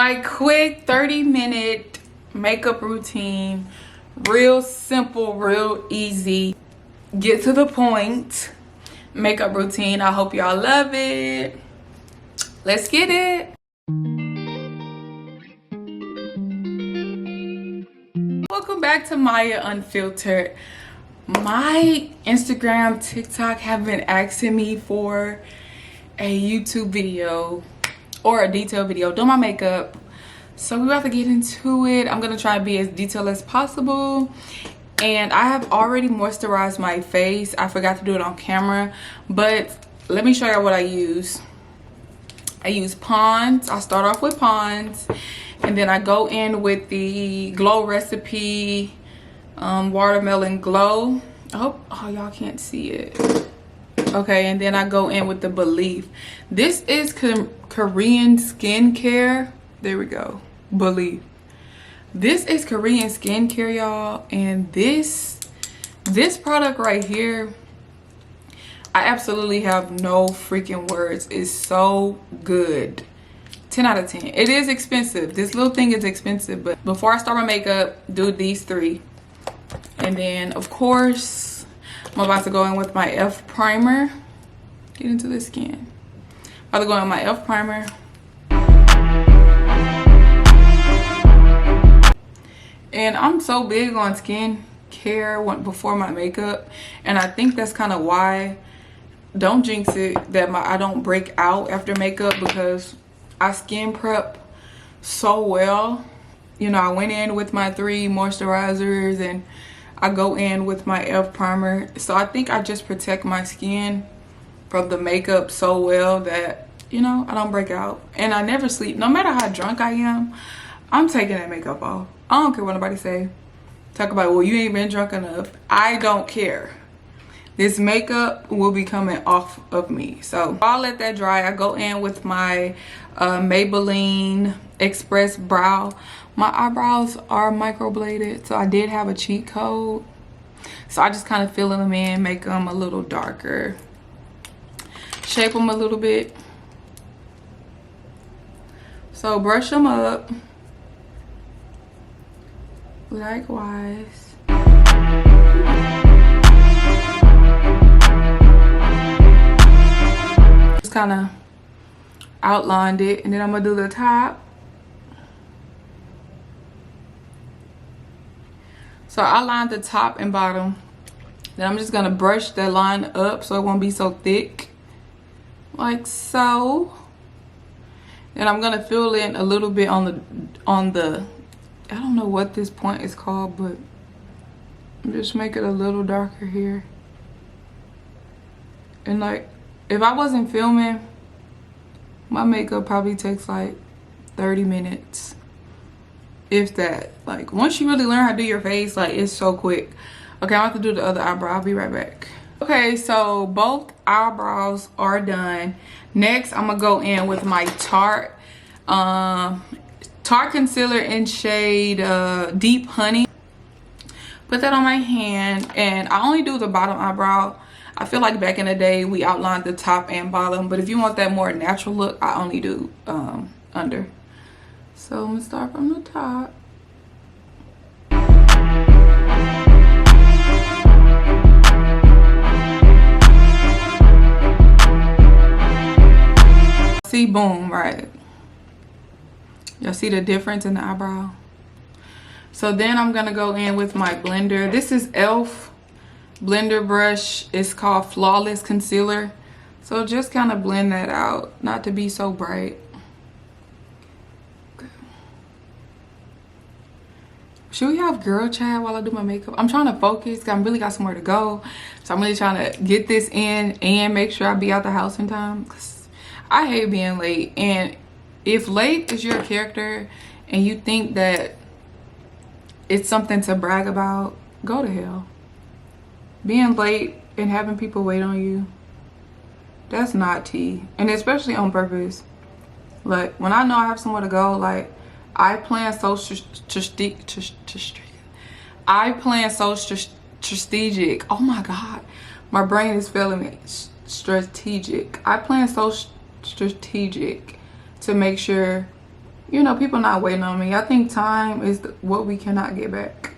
my quick 30-minute makeup routine. Real simple, real easy, get to the point makeup routine. I hope y'all love it. Let's get it. Welcome back to Maya Unfiltered. My Instagram, TikTok have been asking me for a YouTube video or a detailed video doing my makeup, so we're about to get into it. I'm gonna try to be as detailed as possible, and I have already moisturized my face. I forgot to do it on camera, but let me show you what I use. I use Pond's. I start off with Pond's, and then I go in with the Glow Recipe Watermelon Glow. I hope y'all can't see it. Okay, and then I go in with the Belief. This is Korean skincare. There we go. Belief. This is Korean skincare, y'all, and this product right here, I absolutely have no freaking words. It's so good. 10 out of 10. It is expensive. This little thing is expensive, but before I start my makeup, do these three. And then, of course, I'm about to go in with my e.l.f. primer. Get into the skin. About to go in with my e.l.f. primer. And I'm so big on skin care before my makeup, and I think that's kind of why, don't jinx it, that I don't break out after makeup, because I skin prep so well. You know, I went in with my 3 moisturizers and I go in with my e.l.f. primer. So I think I just protect my skin from the makeup so well that, you know, I don't break out. And I never sleep. No matter how drunk I am, I'm taking that makeup off. I don't care what nobody say. Talk about, well, you ain't been drunk enough. I don't care. This makeup will be coming off of me. So I'll let that dry. I go in with my Maybelline Express Brow. My eyebrows are microbladed, so I did have a cheat code. So I just kind of fill them in, make them a little darker. Shape them a little bit. So brush them up. Likewise. Just kind of outlined it, and then I'm gonna do the top. So I outlined the top and bottom. Then I'm just gonna brush that line up so it won't be so thick, like so. And I'm gonna fill in a little bit on the I don't know what this point is called, but just make it a little darker here. And like, if I wasn't filming, my makeup probably takes like 30 minutes. If that. Like, once you really learn how to do your face, like, it's so quick. Okay, I have to do the other eyebrow. I'll be right back. Okay, so both eyebrows are done. Next, I'm gonna go in with my Tarte concealer in shade Deep Honey. Put that on my hand, and I only do the bottom eyebrow. I feel like back in the day we outlined the top and bottom, but if you want that more natural look, I only do under. So I'm gonna start from the top. See, boom, right? Y'all see the difference in the eyebrow? So then I'm gonna go in with my blender. This is e.l.f. blender brush. It's called Flawless Concealer. So just kind of blend that out, not to be so bright. Okay. Should we have girl chat while I do my makeup? I'm trying to focus because I really got somewhere to go. So I'm really trying to get this in and make sure I be out the house in time, because I hate being late. And if late is your character and you think that it's something to brag about, go to hell. Being late and having people wait on you, that's not tea. And especially on purpose. Like, when I know I have somewhere to go, like, I plan so strategic. Oh my God, my brain is failing me. Strategic. I plan so strategic to make sure you know, people not waiting on me. I think time is what we cannot get back.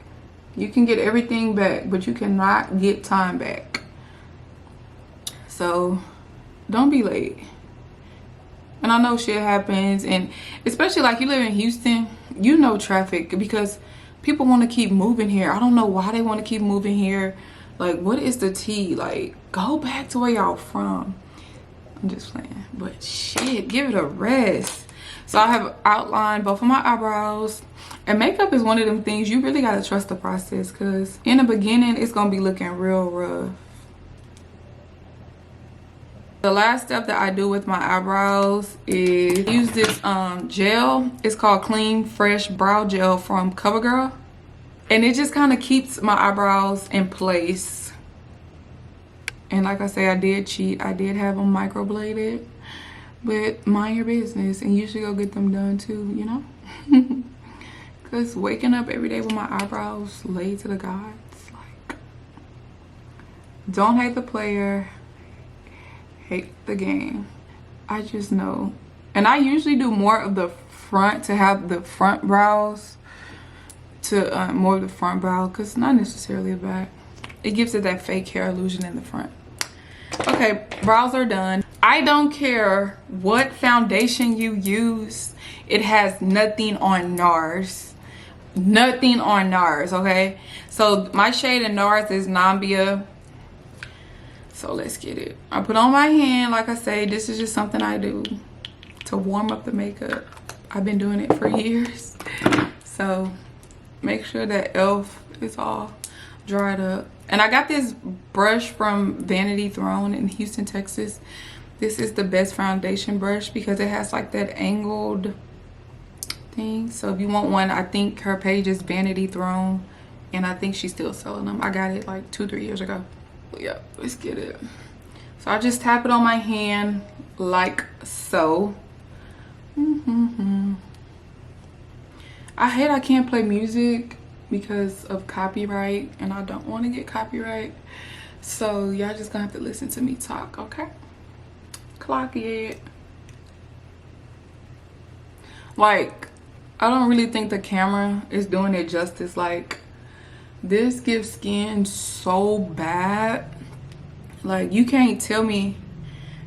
You can get everything back, but you cannot get time back. So don't be late. And I know shit happens, and especially like you live in Houston, you know traffic, because people want to keep moving here. I don't know why they want to keep moving here. Like, what is the tea? Like, go back to where y'all from. I'm just playing, but shit, give it a rest. So I have outlined both of my eyebrows, and makeup is one of them things you really gotta trust the process, because in the beginning it's gonna be looking real rough. The last step that I do with my eyebrows is use this gel. It's called Clean Fresh Brow Gel from CoverGirl, and it just kind of keeps my eyebrows in place. And like I say, I did cheat. I did have them microbladed, but mind your business, and you should go get them done too, you know. Because waking up every day with my eyebrows laid to the gods, like, don't hate the player, hate the game. I just know. And I usually do more of the front, to have the front brows, to more of the front brow, because not necessarily the back. It gives it that fake hair illusion in the front. Okay, brows are done. I don't care what foundation you use, it has nothing on NARS. Nothing on NARS, okay? So my shade in NARS is Nambia. So let's get it. I put on my hand, like I say, this is just something I do to warm up the makeup. I've been doing it for years. So make sure that e.l.f. is all dried up. And I got this brush from Vanity Throne in Houston, Texas. This is the best foundation brush because it has like that angled thing. So if you want one, I think her page is Vanity Throne, and I think she's still selling them. I got it like 2-3 years ago. But yeah, let's get it. So I just tap it on my hand like so. I hate I can't play music because of copyright, and I don't want to get copyright. So y'all just gonna have to listen to me talk, okay? Clock it. Like, I don't really think the camera is doing it justice. Like, this gives skin so bad. Like, you can't tell me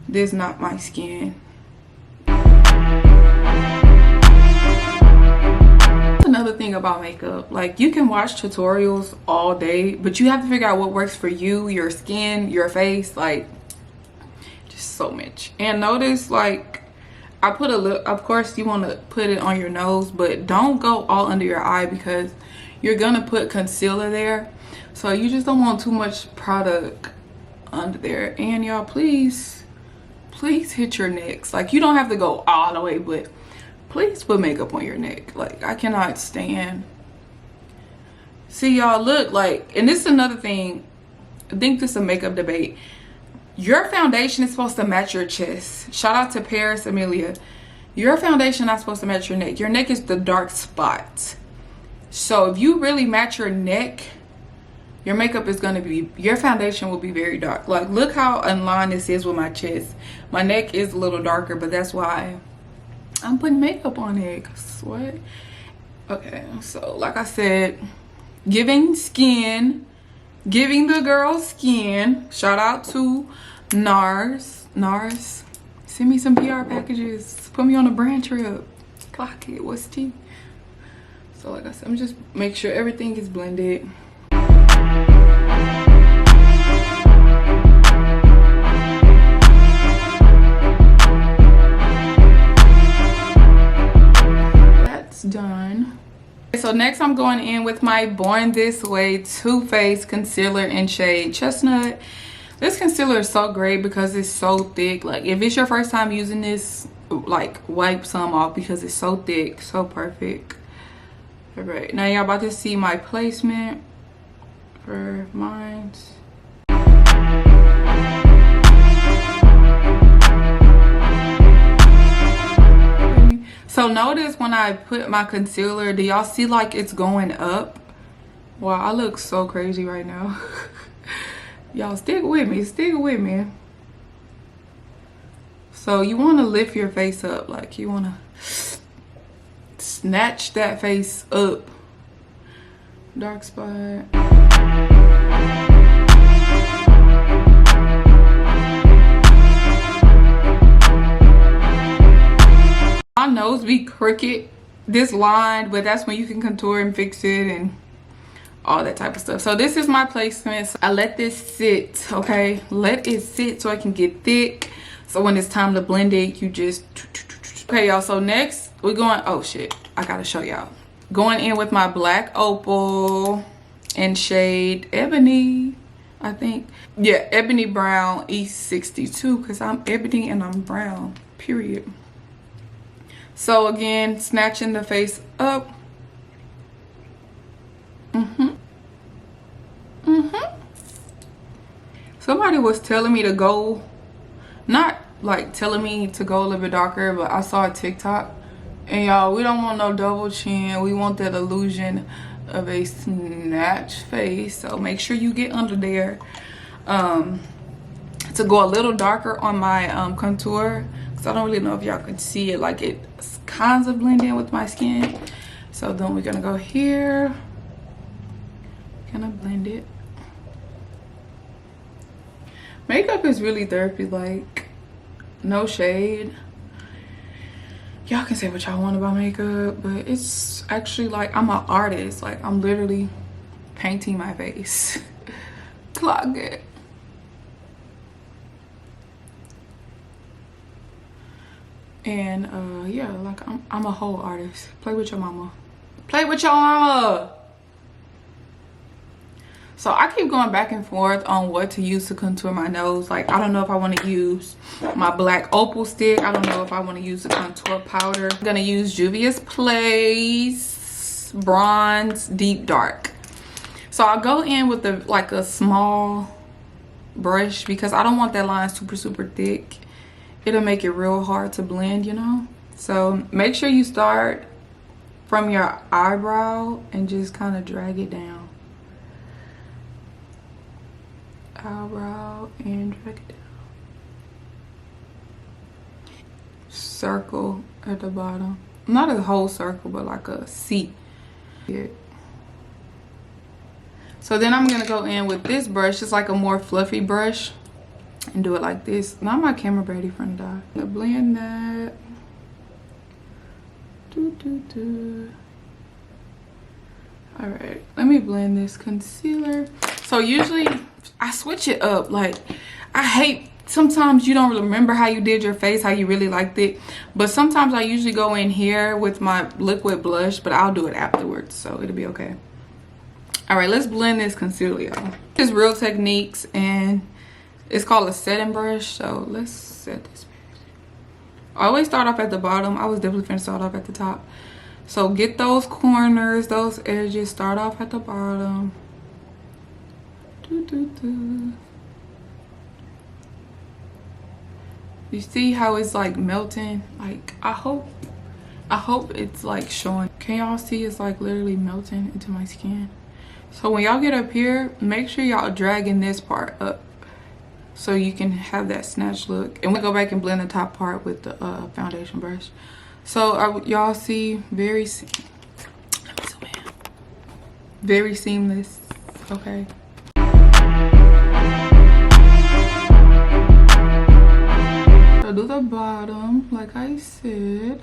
this not my skin. Another thing about makeup, like, you can watch tutorials all day, but you have to figure out what works for you, your skin, your face, like, just so much. And notice, like, I put a little, of course you want to put it on your nose, but don't go all under your eye because you're gonna put concealer there. So you just don't want too much product under there. And y'all, please hit your necks. Like, you don't have to go all the way, but please put makeup on your neck. Like, I cannot stand. See, y'all, look, like, and this is another thing. I think this is a makeup debate. Your foundation is supposed to match your chest. Shout out to Paris Amelia. Your foundation not supposed to match your neck. Your neck is the dark spot. So if you really match your neck, your makeup is going to be, your foundation will be very dark. Like, look how in line this is with my chest. My neck is a little darker, but that's why I'm putting makeup on it. What? Okay, so like I said, giving skin, giving the girl skin. Shout out to NARS. NARS, send me some PR packages. Put me on a brand trip. Clock it. What's tea? So like I said, I'm just make sure everything is blended. That's done. So next I'm going in with my Born This Way Too Faced concealer in shade Chestnut. This concealer is so great because it's so thick. Like, if it's your first time using this, like, wipe some off because it's so thick, so perfect. All right, now y'all about to see my placement for mine. So notice when I put my concealer, do y'all see like it's going up? Wow, I look so crazy right now. Y'all stick with me, stick with me. So you want to lift your face up, like you want to snatch that face up. Dark spot. My nose be crooked, this line, but that's when you can contour and fix it and all that type of stuff. So this is my placement. So I let this sit, okay? Let it sit so I can get thick. So when it's time to blend it, you just... Okay, y'all, so next we're going... Oh, shit. I gotta show y'all. Going in with my black opal in shade Ebony, I think. Yeah, Ebony Brown E62, because I'm ebony and I'm brown, period. So again, snatching the face up. Somebody was telling me to go, not like telling me to go a little bit darker, but I saw a TikTok, and y'all, we don't want no double chin. We want that illusion of a snatch face. So make sure you get under there to go a little darker on my contour, because I don't really know if y'all can see it, like it's kind of blend in with my skin. So then we're gonna go here, gonna blend it. Makeup is really therapy, like, no shade. Y'all can say what y'all want about makeup, but it's actually like, I'm an artist. Like, I'm literally painting my face. Clock it. And yeah, like, I'm a whole artist. Play with your mama. Play with your mama. So I keep going back and forth on what to use to contour my nose. Like, I don't know if I want to use my black opal stick. I don't know if I want to use the contour powder. I'm going to use Juvias Place Bronze Deep Dark. So I'll go in with like a small brush, because I don't want that line super thick. It'll make it real hard to blend, you know. So make sure you start from your eyebrow and just kind of drag it down. Eyebrow and drag it down. Circle at the bottom. Not a whole circle, but like a C. Here. So then I'm gonna go in with this brush. It's like a more fluffy brush, and do it like this. Now my camera ready for the die. I'm gonna blend that. All right, let me blend this concealer. So usually I switch it up. Like, I hate, sometimes you don't really remember how you did your face, how you really liked it. But sometimes I usually go in here with my liquid blush, but I'll do it afterwards, so it'll be okay. All right, let's blend this concealer, y'all. This is Real Techniques, and it's called a setting brush. So let's set this. I always start off at the bottom. I was definitely finna start off at the top. So get those corners, those edges, start off at the bottom. You see how it's like melting? Like, I hope it's like showing. Can y'all see it's like literally melting into my skin? So when y'all get up here, make sure y'all dragging this part up so you can have that snatch look. And we go back and blend the top part with the foundation brush. So y'all see very seamless. Okay. So do the bottom, like I said.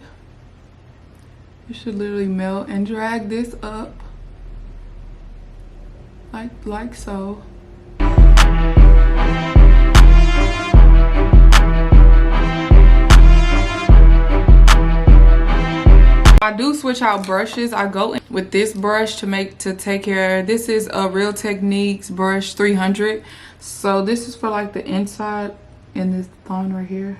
You should literally melt and drag this up, like so. I do switch out brushes. I go in with this brush to take care. This is a Real Techniques brush 300. So this is for like the inside in this thong right here.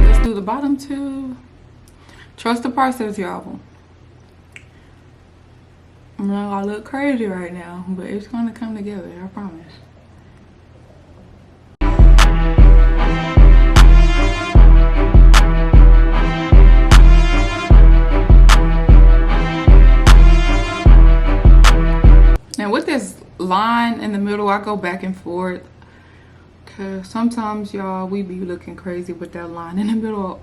Let's do the bottom too. Trust the process, y'all. I'm gonna look crazy right now, but it's gonna come together, I promise. And with this line in the middle, I go back and forth Cause sometimes y'all, we be looking crazy with that line in the middle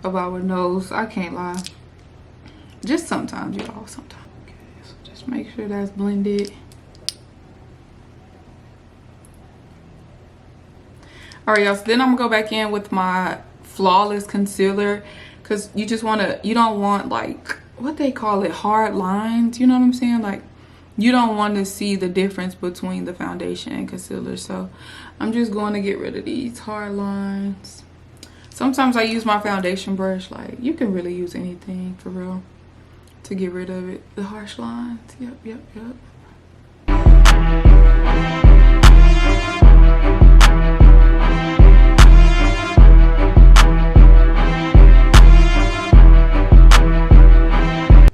of our nose. I can't lie. Just sometimes, y'all, sometimes. Okay, so just make sure that's blended. All right, y'all, so then I'm gonna go back in with my Flawless concealer, because you just want to, you don't want like, what they call it, hard lines, you know what I'm saying? Like, you don't want to see the difference between the foundation and concealer. So I'm just going to get rid of these hard lines. Sometimes I use my foundation brush. Like, you can really use anything for real to get rid of it, the harsh lines. Yep.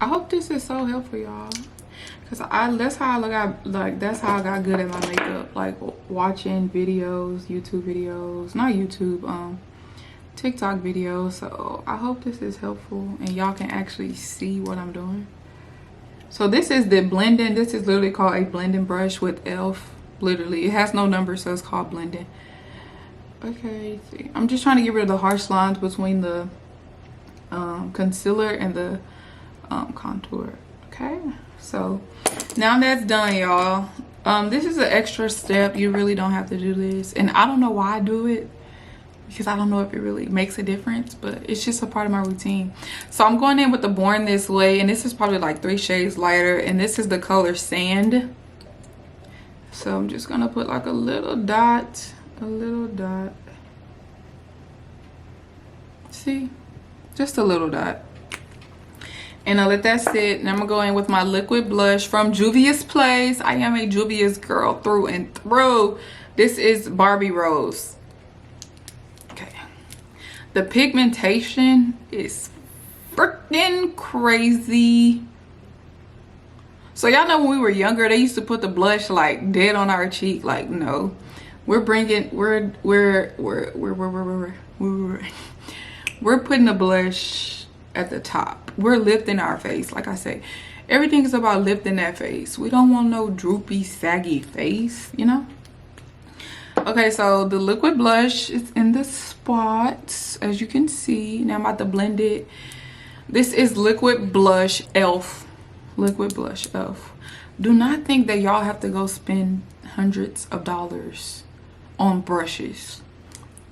I hope this is so helpful, y'all, because that's how I got good at my makeup, like watching videos, YouTube videos, not YouTube, TikTok videos. So I hope this is helpful and y'all can actually see what I'm doing. So this is the blending. This is literally called a blending brush with e.l.f. Literally, it has no number, so it's called blending. Okay, see, I'm just trying to get rid of the harsh lines between the concealer and the contour. Okay, so now that's done, y'all. This is an extra step. You really don't have to do this, and I don't know why I do it, because I don't know if it really makes a difference, but it's just a part of my routine. So I'm going in with the Born This Way, and this is probably like 3 shades lighter, and this is the color Sand. So I'm just gonna put like a little dot. See, just a little dot. And I'll let that sit. And I'm gonna go in with my liquid blush from Juvias Place. I am a Juvias girl through and through. This is Barbie Rose. Okay. The pigmentation is freaking crazy. So y'all know when we were younger, they used to put the blush like dead on our cheek. Like, no. We're putting the blush at the top. We're lifting our face. Like I say, everything is about lifting that face. We don't want no droopy, saggy face, you know? Okay, so the liquid blush is in the spots, as you can see. Now I'm about to blend it. This is liquid blush e.l.f. Liquid blush e.l.f. Do not think that y'all have to go spend hundreds of dollars on brushes.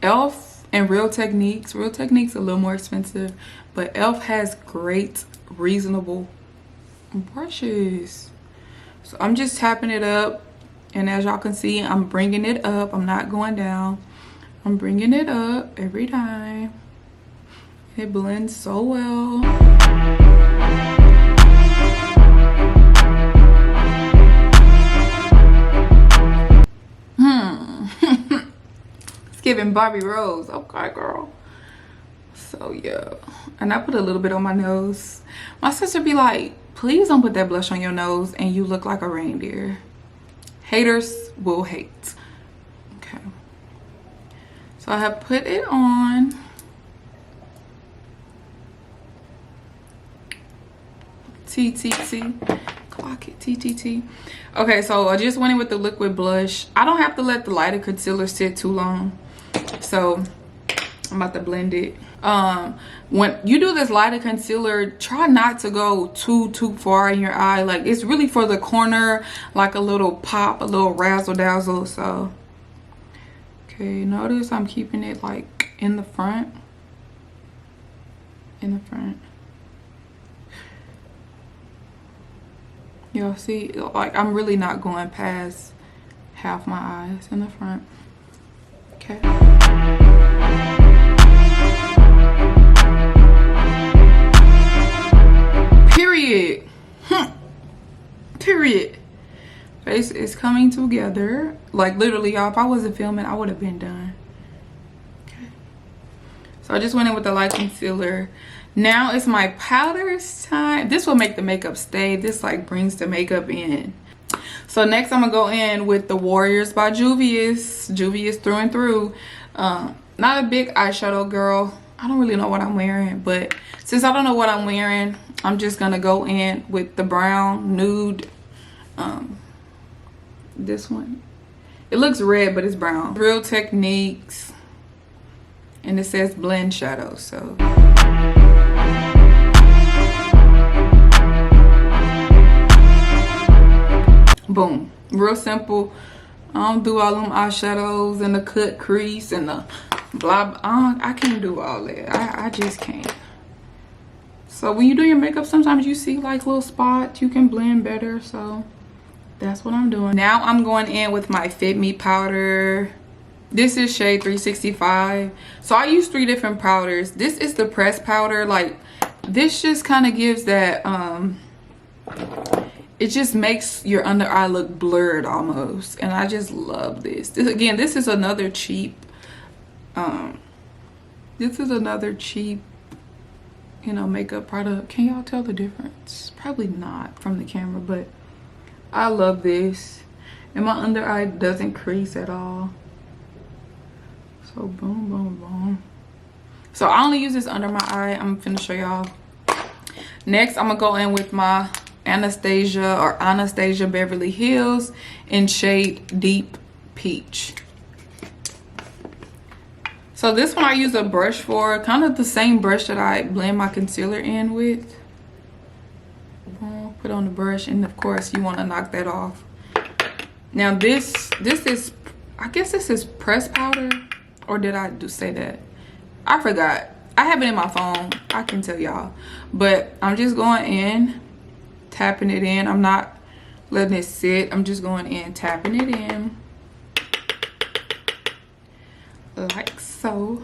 e.l.f. and Real Techniques a little more expensive, but e.l.f. has great reasonable brushes. So I'm just tapping it up, and as y'all can see, I'm bringing it up. I'm not going down. I'm bringing it up every time. It blends so well. It's giving Barbie Rose. Okay, girl. So yeah, and I put a little bit on my nose. My sister be like, please don't put that blush on your nose and you look like a reindeer. Haters will hate. Okay, so I have put it on. Clock it. TTT. Okay, so I just went in with the liquid blush. I don't have to let the lighter concealer sit too long, so I'm about to blend it. When you do this lighter concealer, try not to go too far in your eye. Like, it's really for the corner, like a little pop, a little razzle dazzle. So okay, notice I'm keeping it like in the front. Y'all see, like, I'm really not going past half my eyes in the front. Okay. Period. Period. Face is coming together. Like, literally, y'all, if I wasn't filming, I would have been done. Okay. So I just went in with the light concealer. Now it's my powders time. This will make the makeup stay. This like brings the makeup in. So next I'm gonna go in with the Warriors by Juvias through and through. Not a big eyeshadow girl. I don't really know what I'm wearing, but since I don't know what I'm wearing, I'm just gonna go in with the brown nude, this one, It looks red, but it's brown. Real Techniques. And it says blend shadow, so. Boom. Real simple. I don't do all them eyeshadows and the cut crease and the blah, blah. I can't do all that. I just can't. So when you do your makeup, sometimes you see like little spots you can blend better. So that's what I'm doing. Now I'm going in with my Fit Me powder. This is shade 365. So I use 3 different powders. This is the pressed powder. Like, this just kind of gives that, it just makes your under eye look blurred almost. And I just love this. Again, this is another cheap, you know, makeup product. Can y'all tell the difference? Probably not from the camera, but I love this. And my under eye doesn't crease at all. So boom, boom, boom. So I only use this under my eye. I'm finna show y'all. Next, I'm gonna go in with my Anastasia Beverly Hills in shade Deep Peach. So this one I use a brush for, kind of the same brush that I blend my concealer in with. Put on the brush, and of course you want to knock that off. Now this is, I guess this is pressed powder, or did I say that? I forgot. I have it in my phone. I can tell y'all, but I'm just going in, tapping it in. I'm not letting it sit. I'm just going in, tapping it in. Like so.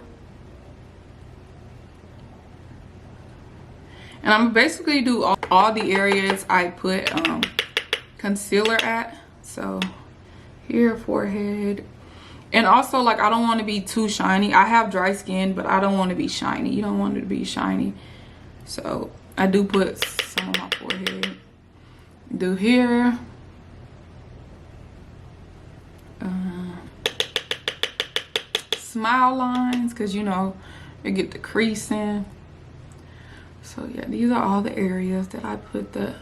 And I'm basically do all the areas I put concealer at. So here, forehead. And also, like, I don't want to be too shiny. I have dry skin, but I don't want to be shiny. You don't want it to be shiny. So I do put some on my forehead. Do here. Smile lines, because you know you get the creasing. So yeah, these are all the areas that I put the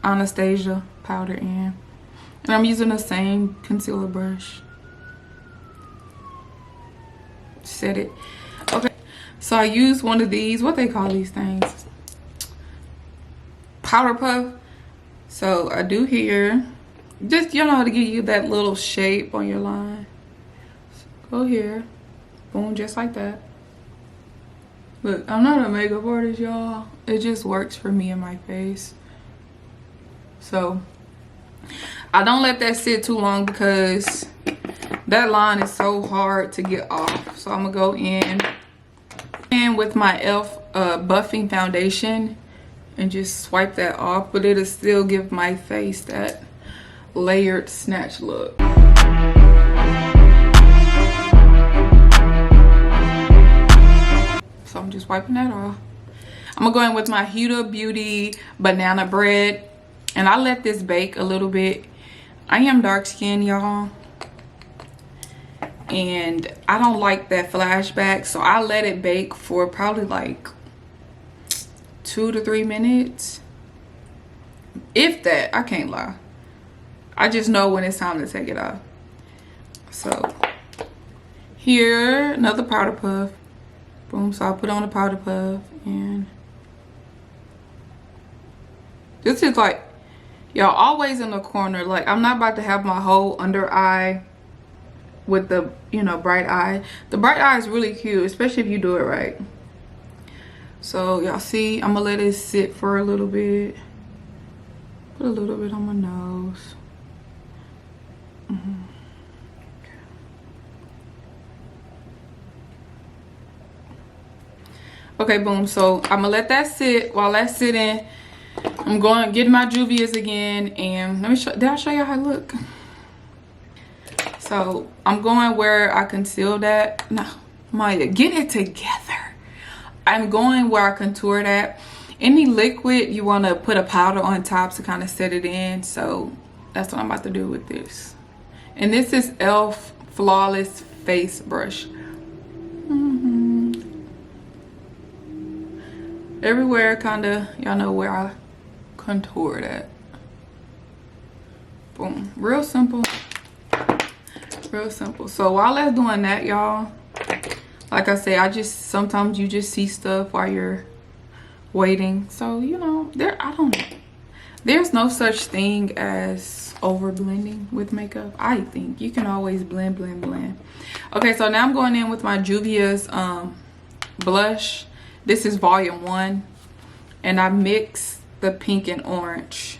Anastasia powder in, and I'm using the same concealer brush. Set it. Okay, so I use one of these, what they call these things, powder puff. So I do here, just, you know, to give you that little shape on your line. So go here. Boom, just like that. Look, I'm not a makeup artist, y'all. It just works for me and my face. So I don't let that sit too long because that line is so hard to get off. So I'm gonna go in with my e.l.f. buffing foundation and just swipe that off, but it'll still give my face that layered snatch look. So I'm just wiping that off. I'm gonna go in with my Huda Beauty banana bread, and I let this bake a little bit. I am dark skinned, y'all, and I don't like that flashback, so I let it bake for probably like 2 to 3 minutes, if that. I can't lie. I just know when it's time to take it off. So here, another powder puff. Boom. So I'll put on a powder puff, and this is like, y'all, always in the corner. Like, I'm not about to have my whole under eye with the, you know, bright eye. The bright eye is really cute, especially if you do it right. So y'all see, I'm gonna let it sit for a little bit. Put a little bit on my nose. Okay, boom. So I'm gonna let that sit. While that's sitting, I'm going to get my Juvias again, and let me show. Did I show y'all how I look? So I'm going where I concealed that. No, Maya, get it together. I'm going where I contoured at. Any liquid, you want to put a powder on top to kind of set it in. So that's what I'm about to do with this. And this is e.l.f. Flawless Face Brush. Everywhere, kind of, y'all know where I contoured at. Boom. Real simple. Real simple. So while that's doing that, y'all, like I say, sometimes you just see stuff while you're waiting. So, you know, I don't know. There's no such thing as over blending with makeup. I think you can always blend. Okay, so now I'm going in with my Juvia's blush. This is volume 1, and I mix the pink and orange.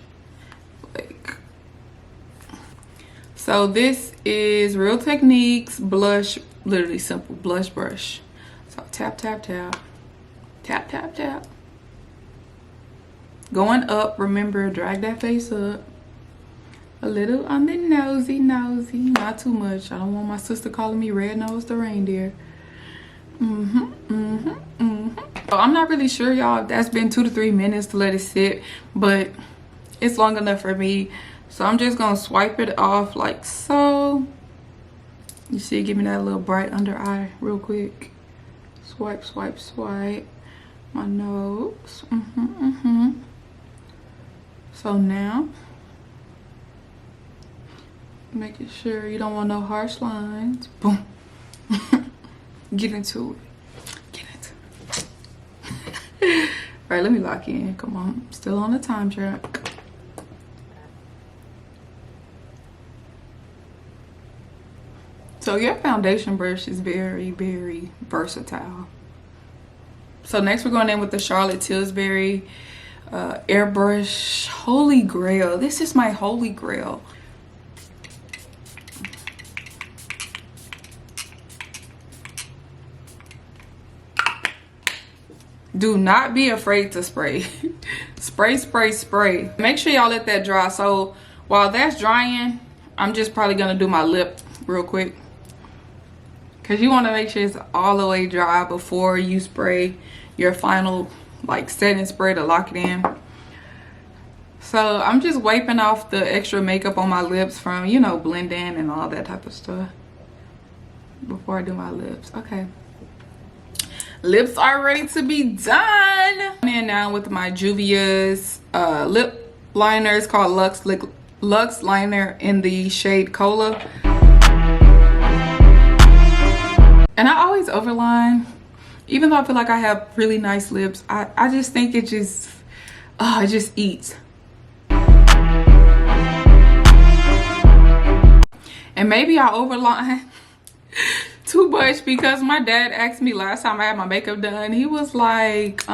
So this is Real Techniques blush, literally simple blush brush. So tap, tap, tap, tap, tap, tap. Going up, remember, drag that face up. A little on the nosy, not too much. I don't want my sister calling me red nose the reindeer. So I'm not really sure, y'all, if that's been 2 to 3 minutes to let it sit, but it's long enough for me. So I'm just gonna swipe it off like so. You see, give me that little bright under eye real quick. Swipe, swipe, swipe. My nose. So now, making sure you don't want no harsh lines. Boom. Get into it. Get into it. All right, let me lock in. Come on, still on the time track. So your foundation brush is very, very versatile. So next we're going in with the Charlotte Tilbury airbrush Holy Grail. This is my Holy Grail. Do not be afraid to spray. Spray, spray, spray. Make sure y'all let that dry. So while that's drying, I'm just probably gonna do my lip real quick, because you want to make sure it's all the way dry before you spray your final like setting spray to lock it in. So I'm just wiping off the extra makeup on my lips from, you know, blending and all that type of stuff before I do my lips. Okay, lips are ready to be done. I'm in now with my Juvia's lip liner. It's called Luxe Liner in the shade Cola. And I always overline, even though I feel like I have really nice lips. I just think it just eats. And maybe I overline too much, because my dad asked me last time I had my makeup done. He was like,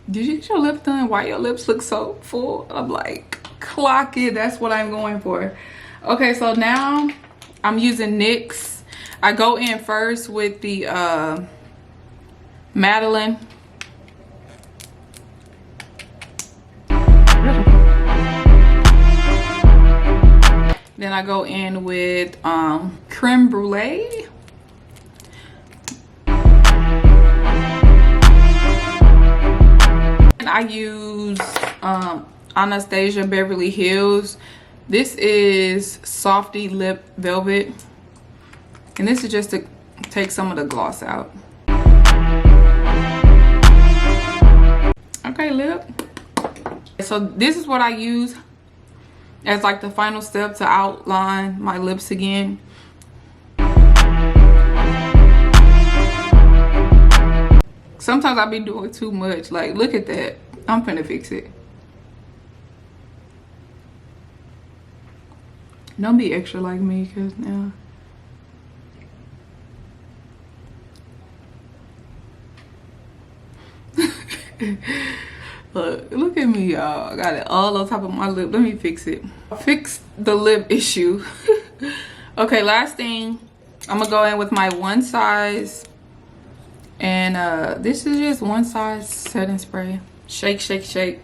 did you get your lip done? Why your lips look so full? I'm like, clock it. That's what I'm going for. Okay, so now I'm using NYX. I go in first with the Madeline. Then I go in with Creme Brulee. And I use Anastasia Beverly Hills. This is Softy Lip Velvet. And this is just to take some of the gloss out. Okay, lip. So this is what I use as like the final step to outline my lips again. Sometimes I be doing too much. Like, look at that. I'm finna fix it. Don't be extra like me, because now. Look at me, y'all. I got it all on top of my lip. Let me fix it. Fix the lip issue. Okay, last thing, I'm gonna go in with my One Size, and this is just One Size setting spray. Shake, shake, shake.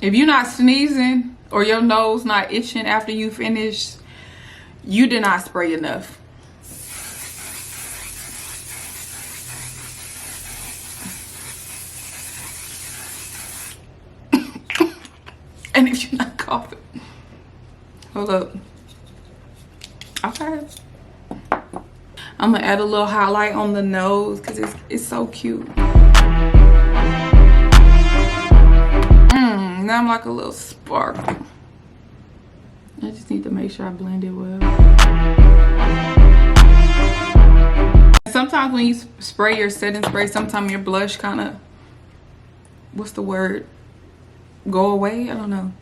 If you're not sneezing or your nose not itching after you finish, you did not spray enough. And if you're not coughing, hold up. Okay. I'm gonna add a little highlight on the nose because it's so cute. Now I'm like a little sparkle. I just need to make sure I blend it well. Sometimes when you spray your setting spray, sometimes your blush kind of, what's the word? Go away? I don't know.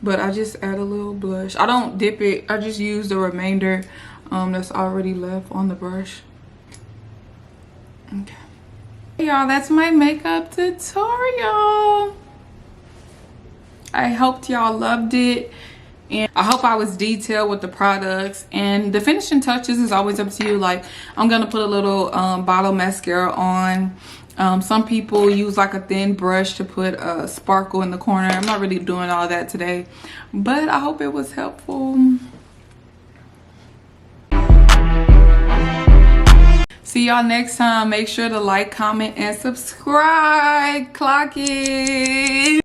But I just add a little blush. I don't dip it. I just use the remainder that's already left on the brush. Okay. Hey y'all, that's my makeup tutorial. I hoped y'all loved it. And I hope I was detailed with the products, and the finishing touches is always up to you. Like, I'm gonna put a little bottle mascara on. Some people use like a thin brush to put a sparkle in the corner. I'm not really doing all that today, but I hope it was helpful. See y'all next time. Make sure to like, comment, and subscribe. Clock it.